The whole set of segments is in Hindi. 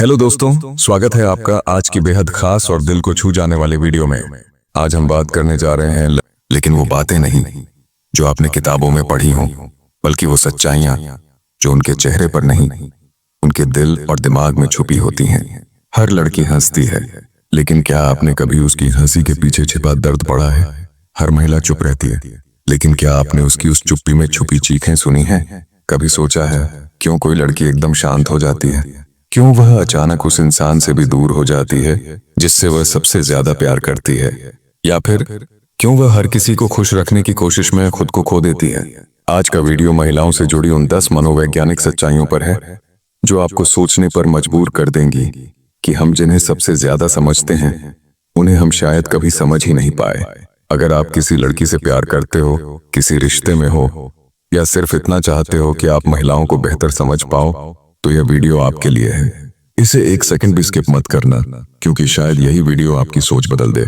हेलो दोस्तों, स्वागत है आपका आज की बेहद खास और दिल को छू जाने वाले वीडियो में। आज हम बात करने जा रहे हैं लेकिन वो बातें नहीं जो आपने किताबों में पढ़ी हों, बल्कि वो सच्चाइयां जो उनके चेहरे पर नहीं, उनके दिल और दिमाग में छुपी होती हैं। हर लड़की हंसती है, लेकिन क्या आपने कभी उसकी हंसी के पीछे छिपा दर्द पढ़ा है? हर महिला चुप रहती है, लेकिन क्या आपने उसकी उस चुप्पी में छुपी चीखें सुनी हैं? कभी सोचा है क्यों कोई लड़की एकदम शांत हो जाती है? क्यों वह अचानक उस इंसान से भी दूर हो जाती है जिससे वह सबसे ज्यादा प्यार करती है? या फिर क्यों वह हर किसी को खुश रखने की कोशिश में खुद को खो देती है? आज का वीडियो महिलाओं से जुड़ी उन 10 मनोवैज्ञानिक सच्चाइयों पर है जो आपको सोचने पर मजबूर कर देंगी कि हम जिन्हें सबसे ज्यादा समझते हैं उन्हें हम शायद कभी समझ ही नहीं पाए। अगर आप किसी लड़की से प्यार करते हो, किसी रिश्ते में हो, या सिर्फ इतना चाहते हो कि आप महिलाओं को बेहतर समझ पाओ, तो यह वीडियो आपके लिए है। इसे एक सेकंड भी स्किप मत करना, क्योंकि शायद यही वीडियो आपकी सोच बदल दे।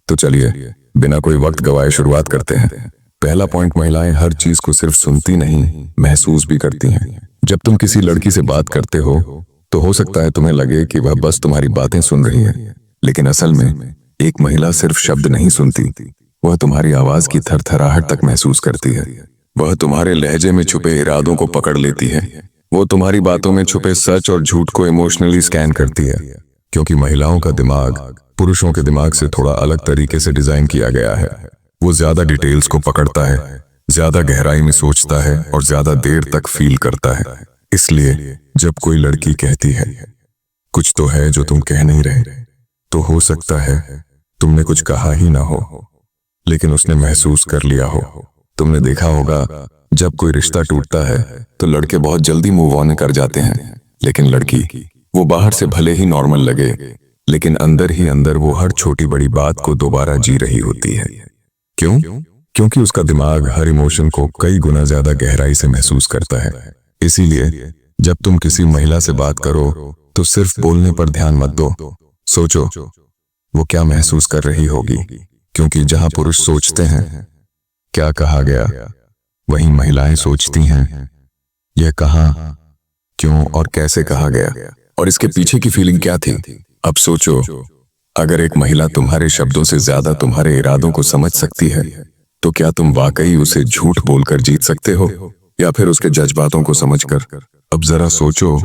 तो चलिए बिना कोई वक्त गवाए शुरुआत करते हैं। पहला पॉइंट, महिलाएं हर चीज को सिर्फ सुनती नहीं, महसूस भी करती हैं। जब तुम किसी लड़की से बात करते हो तो हो सकता है तुम्हें लगे कि वह बस तुम्हारी बातें सुन रही है, लेकिन असल में एक महिला सिर्फ शब्द नहीं सुनती, वह तुम्हारी आवाज की थरथराहट तक महसूस करती है। वह तुम्हारे लहजे में छुपे इरादों को पकड़ लेती है। वो तुम्हारी बातों में छुपे सच और झूठ को इमोशनली स्कैन करती है, क्योंकि महिलाओं का दिमाग पुरुषों के दिमाग से थोड़ा अलग तरीके से डिजाइन किया गया है। वो ज्यादा डिटेल्स को पकड़ता है, ज्यादा गहराई में सोचता है और ज्यादा देर तक फील करता है। इसलिए जब कोई लड़की कहती है कुछ तो है जो तुम कह नहीं रहे, तो हो सकता है तुमने कुछ कहा ही ना हो, लेकिन उसने महसूस कर लिया हो। तुमने देखा होगा जब कोई रिश्ता टूटता है तो लड़के बहुत जल्दी मूव ऑन कर जाते हैं, लेकिन लड़की वो बाहर से भले ही नॉर्मल लगे, लेकिन अंदर ही अंदर वो हर छोटी बड़ी बात को दोबारा जी रही होती है। क्यों? क्योंकि उसका दिमाग हर इमोशन को कई गुना ज्यादा गहराई से महसूस करता है। इसीलिए जब तुम किसी महिला से बात करो तो सिर्फ बोलने पर ध्यान मत दो, सोचो वो क्या महसूस कर रही होगी। क्योंकि जहां पुरुष सोचते हैं क्या कहा गया, वहीं महिलाएं सोचती हैं यह कहां, क्यों और कैसे कहा गया, और इसके पीछे की फीलिंग क्या थी। अब सोचो, अगर एक महिला तुम्हारे शब्दों से ज्यादा तुम्हारे इरादों को समझ सकती है, तो क्या तुम वाकई उसे झूठ बोलकर जीत सकते हो, या फिर उसके जज्बातों को समझकर? अब जरा सोचो,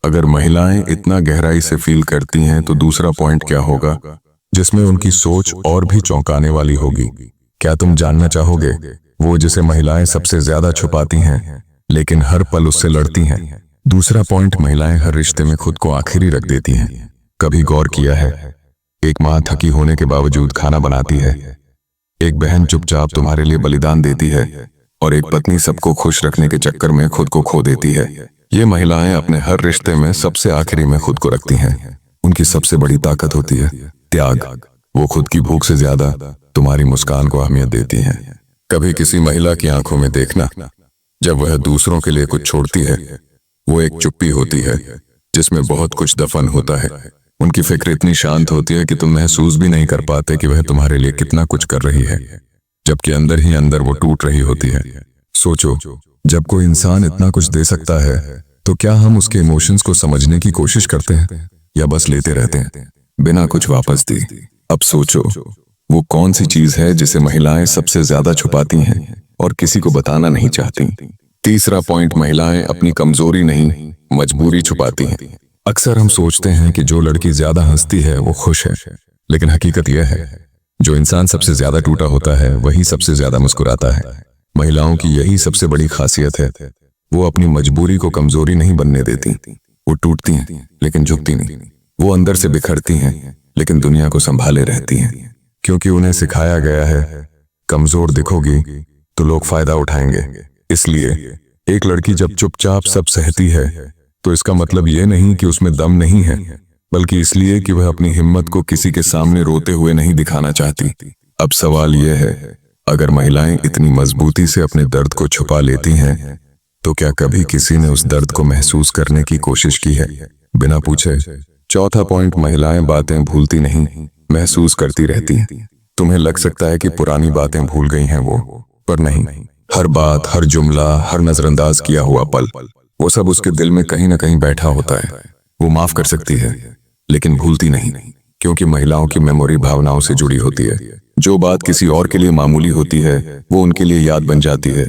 अगर महिलाएं इतना गहराई से फील करती हैं तो दूसरा पॉइंट क्या होगा जिसमें उनकी सोच और भी चौंकाने वाली होगी। क्या तुम जानना चाहोगे वो जिसे महिलाएं सबसे ज्यादा छुपाती हैं लेकिन हर पल उससे लड़ती हैं? दूसरा पॉइंट, महिलाएं हर रिश्ते में खुद को आखिरी रख देती हैं। कभी गौर किया है, एक माँ थकी होने के बावजूद खाना बनाती है, एक बहन चुपचाप तुम्हारे लिए बलिदान देती है, और एक पत्नी सबको खुश रखने के चक्कर में खुद को खो देती है। ये महिलाएं अपने हर रिश्ते में सबसे आखिरी में खुद को रखती हैं। उनकी सबसे बड़ी ताकत होती है त्याग। वो खुद की भूख से ज्यादा तुम्हारी मुस्कान को अहमियत देती हैं। कभी किसी महिला की आंखों में देखना, जब वह दूसरों के लिए कुछ छोड़ती है, वो एक चुप्पी होती है जिसमें बहुत कुछ दफन होता है। उनकी फिक्र इतनी शांत होती है कि तुम महसूस भी नहीं कर पाते कि वह तुम्हारे लिए कितना कुछ कर रही है, जबकि अंदर ही अंदर वो टूट रही होती है। सोचो, जब कोई इंसान इतना कुछ दे सकता है तो क्या हम उसके इमोशंस को समझने की कोशिश करते हैं या बस लेते रहते हैं बिना कुछ वापस दी? अब सोचो, वो कौन सी चीज है जिसे महिलाएं सबसे ज्यादा छुपाती हैं और किसी को बताना नहीं चाहती? तीसरा पॉइंट, महिलाएं अपनी कमजोरी नहीं मजबूरी छुपाती हैं। अक्सर हम सोचते हैं कि जो लड़की ज्यादा हंसती है वो खुश है, लेकिन हकीकत यह है जो इंसान सबसे ज्यादा टूटा होता है वही सबसे ज्यादा मुस्कुराता है। महिलाओं की यही सबसे बड़ी खासियत है, वो अपनी मजबूरी को कमजोरी नहीं बनने देती। वो टूटती हैं लेकिन झुकती नहीं। वो अंदर से बिखरती हैं लेकिन दुनिया को संभाले रहती हैं, क्योंकि उन्हें सिखाया गया है कमजोर दिखोगी तो लोग फायदा उठाएंगे। इसलिए एक लड़की जब चुपचाप सब सहती है तो इसका मतलब ये नहीं कि उसमें दम नहीं है, बल्कि इसलिए कि वह अपनी हिम्मत को किसी के सामने रोते हुए नहीं दिखाना चाहती। अब सवाल यह है, अगर महिलाएं इतनी मजबूती से अपने दर्द को छुपा लेती हैं, तो क्या कभी किसी ने उस दर्द को महसूस करने की कोशिश की है बिना पूछे? चौथा पॉइंट, महिलाएं बातें भूलती नहीं, महसूस करती रहती हैं। तुम्हें लग सकता है कि पुरानी बातें भूल गई हैं वो, पर नहीं। हर बात, हर जुमला, हर नजरअंदाज किया हुआ पल, वो सब उसके दिल में कहीं ना कहीं बैठा होता है। वो माफ कर सकती है लेकिन भूलती नहीं, क्योंकि महिलाओं की मेमोरी भावनाओं से जुड़ी होती है। जो बात किसी और के लिए मामूली होती है वो उनके लिए याद बन जाती है,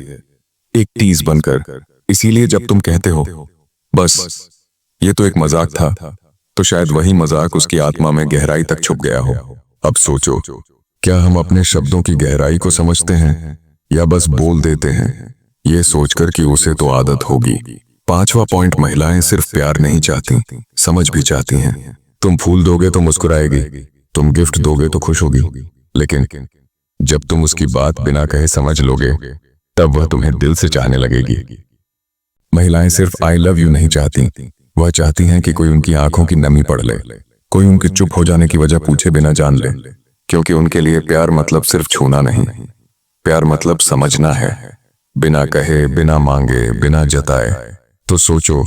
एक टीज बनकर। इसीलिए जब तुम कहते हो बस ये तो एक मजाक था, तो शायद वही मजाक उसकी आत्मा में गहराई तक छुप गया हो। अब सोचो, क्या हम अपने शब्दों की गहराई को समझते हैं या बस बोल देते हैं ये सोचकर कि उसे तो आदत होगी। पांचवा पॉइंट, महिलाएं सिर्फ प्यार नहीं चाहती, समझ भी चाहती हैं। तुम फूल दोगे तो मुस्कुराएगी, तुम गिफ्ट दोगे तो खुश होगी, लेकिन जब तुम उसकी बात बिना कहे समझ लोगे तब वह तुम्हें दिल से चाहने लगेगी। महिलाएं सिर्फ आई लव यू नहीं चाहती, वह चाहती हैं कि कोई उनकी आंखों की नमी पढ़ ले, कोई उनके चुप हो जाने की वजह पूछे बिना जान ले, क्योंकि उनके लिए प्यार मतलब सिर्फ छूना नहीं, प्यार मतलब समझना है, बिना कहे, बिना मांगे, बिना जताए। तो सोचो,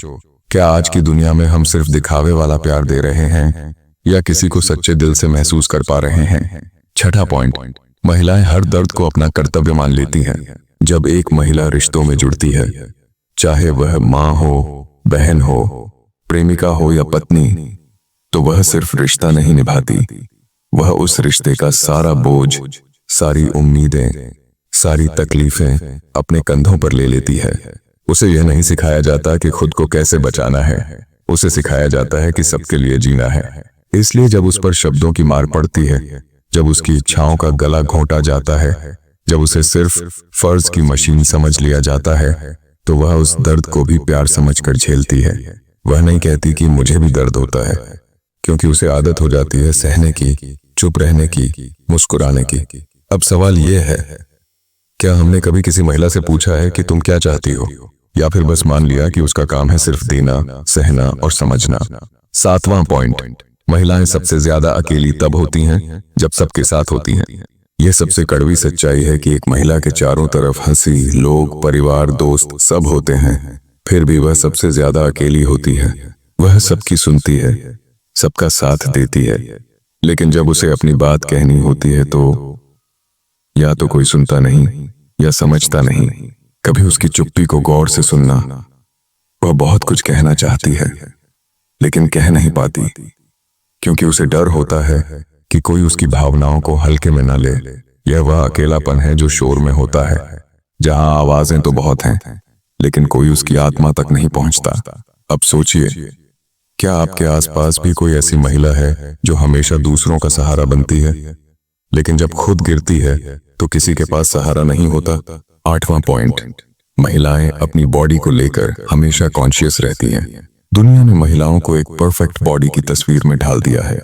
क्या आज की दुनिया में हम सिर्फ दिखावे वाला प्यार दे रहे हैं या किसी को सच्चे दिल से महसूस कर पा रहे हैं? छठा पॉइंट, महिलाएं हर दर्द को अपना कर्तव्य मान लेती हैं। जब एक महिला रिश्तों में जुड़ती है, चाहे वह माँ हो, बहन हो, प्रेमिका हो या पत्नी, तो वह सिर्फ रिश्ता नहीं निभाती, वह उस रिश्ते का सारा बोझ, सारी उम्मीदें, सारी तकलीफें अपने कंधों पर ले लेती है। उसे यह नहीं सिखाया जाता कि खुद को कैसे बचाना है, उसे सिखाया जाता है कि सबके लिए जीना है। इसलिए जब उस पर शब्दों की मार पड़ती है, जब उसकी इच्छाओं का गला घोंटा जाता है, जब उसे सिर्फ फर्ज की मशीन समझ लिया जाता है, तो वह उस दर्द को भी प्यार समझकर झेलती है। वह नहीं कहती कि मुझे भी दर्द होता है, क्योंकि उसे आदत हो जाती है सहने की, चुप रहने की, मुस्कुराने की। अब सवाल यह है, क्या हमने कभी किसी महिला से पूछा है कि तुम क्या चाहती हो, या फिर बस मान लिया कि उसका काम है सिर्फ देना, सहना और समझना? सातवां पॉइंट, महिलाएं सबसे ज्यादा अकेली तब होती हैं जब सबके साथ होती हैं। यह सबसे कड़वी सच्चाई है कि एक महिला के चारों तरफ हंसी, लोग, परिवार, दोस्त सब होते हैं, फिर भी वह सबसे ज्यादा अकेली होती है। वह सबकी सुनती है, सबका साथ देती है, लेकिन जब उसे अपनी बात कहनी होती है तो या तो कोई सुनता नहीं या समझता नहीं। कभी उसकी चुप्पी को गौर से सुनना। वह बहुत कुछ कहना चाहती है लेकिन कह नहीं पाती, क्योंकि उसे डर होता है कि कोई उसकी भावनाओं को हल्के में न ले। यह वह अकेलापन है जो शोर में होता है, जहां आवाजें तो बहुत हैं लेकिन कोई उसकी आत्मा तक नहीं पहुंचता। अब सोचिए, क्या आपके आसपास भी कोई ऐसी महिला है जो हमेशा दूसरों का सहारा बनती है, लेकिन जब खुद गिरती है तो किसी के पास सहारा नहीं होता? आठवां पॉइंट, महिलाएं अपनी बॉडी को लेकर हमेशा कॉन्शियस रहती हैं। दुनिया ने महिलाओं को एक परफेक्ट बॉडी की तस्वीर में ढाल दिया है।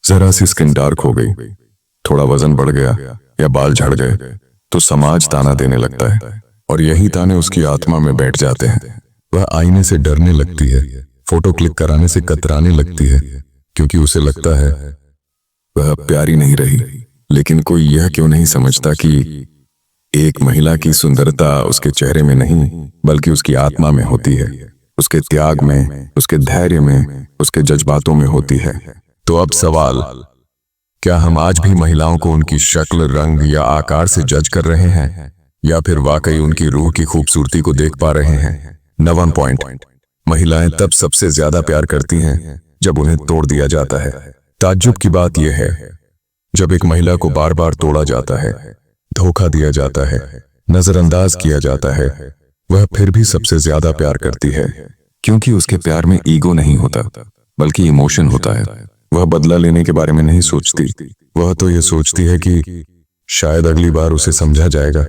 जरा सी स्किन डार्क हो गई, थोड़ा वजन बढ़ गया या बाल झड़ गए तो समाज ताना देने लगता है, और यही ताने उसकी आत्मा में बैठ जाते हैं। वह आईने से डरने लगती है, फोटो क्लिक कराने से कतराने लगती है, क्योंकि उसे लगता है वह प्यारी नहीं रही। लेकिन कोई यह क्यों नहीं समझता कि एक महिला की सुंदरता उसके चेहरे में नहीं बल्कि उसकी आत्मा में होती है, उसके त्याग में, उसके धैर्य में, उसके जज्बातों में होती है। तो अब सवाल, क्या हम आज भी महिलाओं को उनकी शक्ल, रंग या आकार से जज कर रहे हैं, या फिर वाकई उनकी रूह की खूबसूरती को देख पा रहे हैं? नवम पॉइंट, महिलाएं तब सबसे ज्यादा प्यार करती हैं जब उन्हें तोड़ दिया जाता है। ताज्जुब की बात यह है, जब एक महिला को बार बार तोड़ा जाता है, धोखा दिया जाता है, नजरअंदाज किया जाता है, वह फिर भी सबसे ज्यादा प्यार करती है, क्योंकि उसके प्यार में ईगो नहीं होता बल्कि इमोशन होता है। वह बदला लेने के बारे में नहीं सोचती, वह तो यह सोचती है कि शायद अगली बार उसे समझा जाएगा,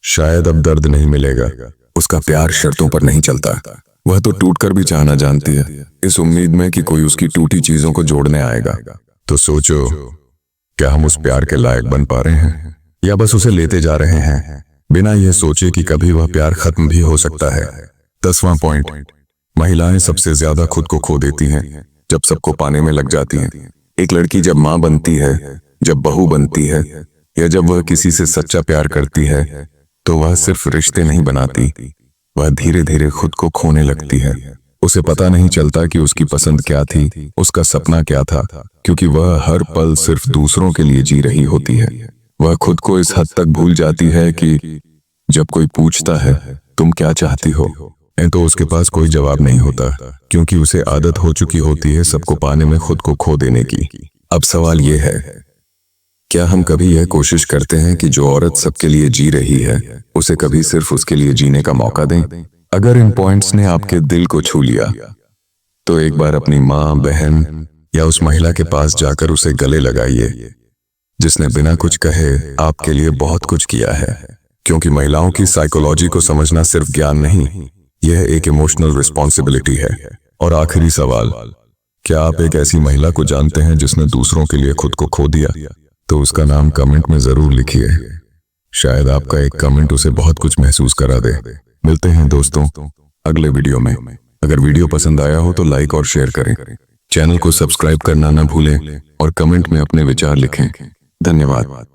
शायद अब दर्द नहीं मिलेगा। उसका प्यार शर्तों पर नहीं चलता, वह तो टूटकर भी चाहना जानती है, इस उम्मीद में कि कोई उसकी टूटी चीजों को जोड़ने आएगा। तो सोचो, क्या हम उस प्यार के लायक बन पा रहे हैं, या बस उसे लेते जा रहे हैं बिना यह सोचे कि कभी वह प्यार खत्म भी हो सकता है? 10वां पॉइंट, महिलाएं सबसे ज्यादा खुद को खो देती हैं जब सबको पाने में लग जाती हैं। एक लड़की जब माँ बनती है, जब बहू बनती है, या जब वह किसी से सच्चा प्यार करती है, तो वह सिर्फ रिश्ते नहीं बनाती, वह धीरे धीरे खुद को खोने लगती है। उसे पता नहीं चलता कि उसकी पसंद क्या थी, उसका सपना क्या था, क्योंकि वह हर पल सिर्फ दूसरों के लिए जी रही होती है। वह खुद को इस हद तक भूल जाती है कि जब कोई पूछता है तुम क्या चाहती हो, हैं तो उसके पास कोई जवाब नहीं होता, क्योंकि उसे आदत हो चुकी होती है सबको पाने में खुद को खो देने की। अब सवाल ये है, क्या हम कभी यह कोशिश करते हैं कि जो औरत सबके लिए जी रही है उसे कभी सिर्फ उसके लिए जीने का मौका दें? अगर इन पॉइंट्स ने आपके दिल को छू लिया तो एक बार अपनी माँ, बहन या उस महिला के पास जाकर उसे गले लगाइए जिसने बिना कुछ कहे आपके लिए बहुत कुछ किया है। क्योंकि महिलाओं की साइकोलॉजी को समझना सिर्फ ज्ञान नहीं, यह एक इमोशनल रिस्पॉन्सिबिलिटी है। और आखिरी सवाल, क्या आप एक ऐसी महिला को जानते हैं जिसने दूसरों के लिए खुद को खो दिया? तो उसका नाम कमेंट में जरूर लिखिए। शायद आपका एक कमेंट उसे बहुत कुछ महसूस करा दे। मिलते हैं दोस्तों अगले वीडियो में। अगर वीडियो पसंद आया हो तो लाइक और शेयर करें, चैनल को सब्सक्राइब करना न भूलें और कमेंट में अपने विचार लिखें। धन्यवाद।